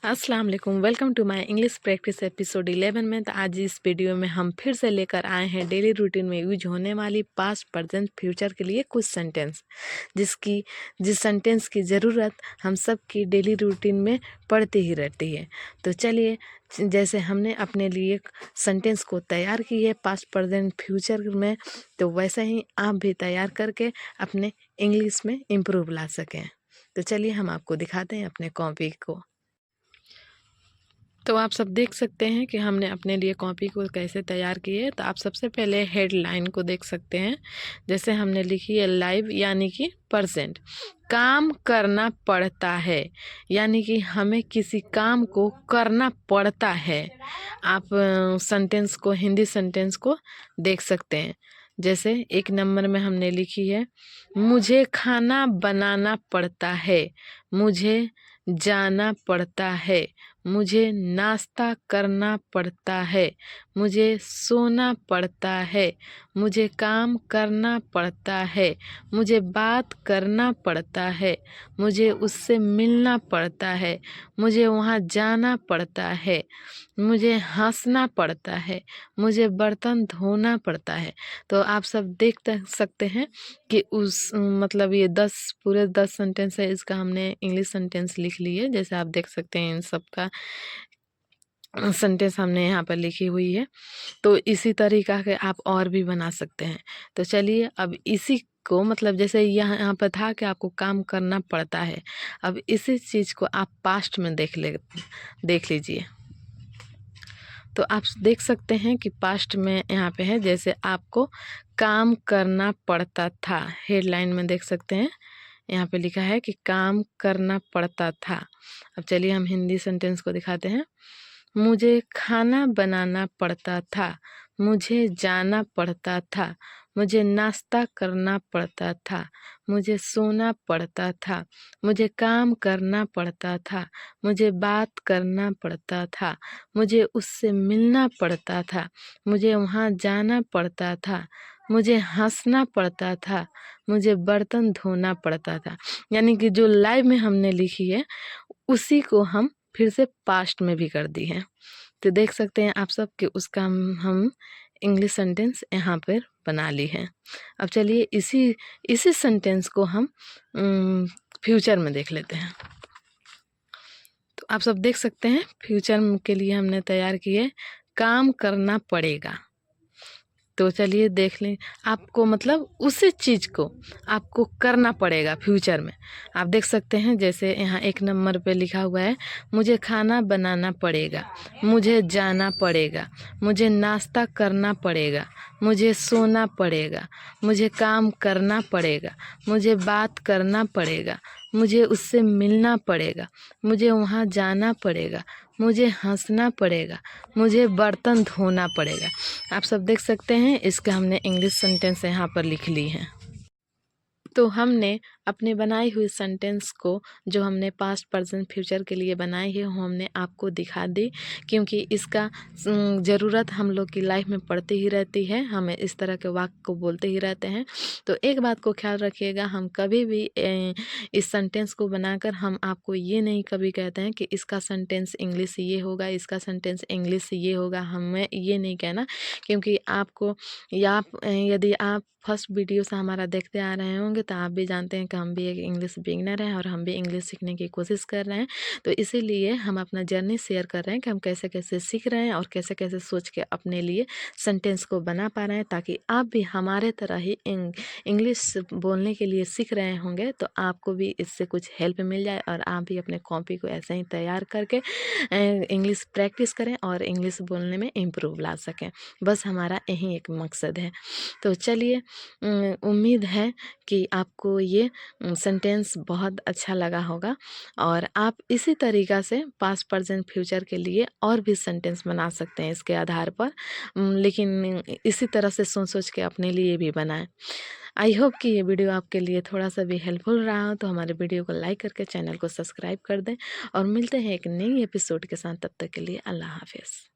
अस्सलाम वालेकुम। Welcome to my English practice episode 11 में। तो आज इस वीडियो में हम फिर से लेकर आए हैं डेली रूटीन में यूज होने वाली पास्ट प्रेजेंट फ्यूचर के लिए कुछ सेंटेंस, जिस सेंटेंस की ज़रूरत हम सब की डेली रूटीन में पड़ती ही रहती है। तो चलिए, जैसे हमने अपने लिए सेंटेंस को तैयार की है पास्ट प्रेजेंट फ्यूचर में, तो वैसा ही आप भी तैयार करके अपने इंग्लिश में इम्प्रूव ला सकें। तो चलिए हम आपको दिखाते हैं अपने कॉपी को। तो आप सब देख सकते हैं कि हमने अपने लिए कॉपी को कैसे तैयार की है। तो आप सबसे पहले हेडलाइन को देख सकते हैं। जैसे हमने लिखी है लाइव, यानी कि प्रेजेंट। काम करना पड़ता है, यानी कि हमें किसी काम को करना पड़ता है। आप सेंटेंस को, हिंदी सेंटेंस को देख सकते हैं। जैसे 1 नंबर में हमने लिखी है, मुझे खाना बनाना पड़ता है, मुझे जाना पड़ता है, मुझे नाश्ता करना पड़ता है, मुझे सोना पड़ता है, मुझे काम करना पड़ता है, मुझे बात करना पड़ता है, मुझे उससे मिलना पड़ता है, मुझे वहाँ जाना पड़ता है, मुझे हंसना पड़ता है, मुझे बर्तन धोना पड़ता है। तो आप सब देख सकते हैं कि उस मतलब ये 10 पूरे 10 सेंटेंस है। इसका हमने इंग्लिश सेंटेंस लिख ली है। जैसे आप देख सकते हैं इन सब का सेंटेंस हमने यहाँ पर लिखी हुई है। तो इसी तरीका के आप और भी बना सकते हैं। तो चलिए अब इसी को, मतलब जैसे यहाँ पर था कि आपको काम करना पड़ता है, अब इसी चीज़ को आप पास्ट में देख लीजिए। तो आप देख सकते हैं कि पास्ट में यहाँ पे है, जैसे आपको काम करना पड़ता था। हेडलाइन में देख सकते हैं यहाँ पे लिखा है कि काम करना पड़ता था। अब चलिए हम हिंदी सेंटेंस को दिखाते हैं। मुझे खाना बनाना पड़ता था, मुझे जाना पड़ता था, मुझे नाश्ता करना पड़ता था, मुझे सोना पड़ता था, मुझे काम करना पड़ता था, मुझे बात करना पड़ता था, मुझे उससे मिलना पड़ता था, मुझे वहाँ जाना पड़ता था, मुझे हंसना पड़ता था, मुझे बर्तन धोना पड़ता था। यानी कि जो लाइव में हमने लिखी है उसी को हम फिर से पास्ट में भी कर दी है। तो देख सकते हैं आप सब कि उसका हम इंग्लिश सेंटेंस यहाँ पर बना ली है। अब चलिए इसी सेंटेंस को हम फ्यूचर में देख लेते हैं। तो आप सब देख सकते हैं फ्यूचर के लिए हमने तैयार की है, काम करना पड़ेगा। तो चलिए देख लें, आपको मतलब उसी चीज़ को आपको करना पड़ेगा फ्यूचर में। आप देख सकते हैं जैसे यहाँ 1 नंबर पे लिखा हुआ है, मुझे खाना बनाना पड़ेगा, मुझे जाना पड़ेगा, मुझे नाश्ता करना पड़ेगा, मुझे सोना पड़ेगा, मुझे काम करना पड़ेगा, मुझे बात करना पड़ेगा, मुझे उससे मिलना पड़ेगा, मुझे वहाँ जाना पड़ेगा, मुझे हंसना पड़ेगा, मुझे बर्तन धोना पड़ेगा। आप सब देख सकते हैं इसका हमने इंग्लिश सेंटेंस यहाँ पर लिख ली है। तो हमने अपने बनाई हुई सेंटेंस को, जो हमने पास्ट प्रेजेंट फ्यूचर के लिए बनाई है, वो हमने आपको दिखा दी, क्योंकि इसका ज़रूरत हम लोग की लाइफ में पड़ती ही रहती है। हमें इस तरह के वाक्य को बोलते ही रहते हैं। तो एक बात को ख्याल रखिएगा, हम कभी भी इस सेंटेंस को बनाकर हम आपको ये नहीं कभी कहते हैं कि इसका सेंटेंस इंग्लिश से ये होगा, इसका सेंटेंस इंग्लिश से ये होगा। हमें ये नहीं कहना, क्योंकि आपको या यदि आप फर्स्ट वीडियो से हमारा देखते आ रहे होंगे तो आप भी जानते हैं कि हम भी एक इंग्लिश बिगिनर हैं और हम भी इंग्लिश सीखने की कोशिश कर रहे हैं। तो इसीलिए हम अपना जर्नी शेयर कर रहे हैं कि हम कैसे कैसे सीख रहे हैं और कैसे कैसे सोच के अपने लिए सेंटेंस को बना पा रहे हैं, ताकि आप भी हमारे तरह ही इंग्लिश बोलने के लिए सीख रहे होंगे तो आपको भी इससे कुछ हेल्प मिल जाए और आप भी अपने कॉपी को ऐसे ही तैयार करके इंग्लिश प्रैक्टिस करें और इंग्लिश बोलने में इम्प्रूव ला सकें। बस हमारा यही एक मकसद है। तो चलिए, उम्मीद है कि आपको ये सेंटेंस बहुत अच्छा लगा होगा और आप इसी तरीक़ा से पास्ट प्रेजेंट फ्यूचर के लिए और भी सेंटेंस बना सकते हैं इसके आधार पर, लेकिन इसी तरह से सोच सोच के अपने लिए भी बनाएं। आई होप कि ये वीडियो आपके लिए थोड़ा सा भी हेल्पफुल रहा हो। तो हमारे वीडियो को लाइक करके चैनल को सब्सक्राइब कर दें और मिलते हैं एक नई एपिसोड के साथ। तब तक के लिए अल्लाह हाफिज़।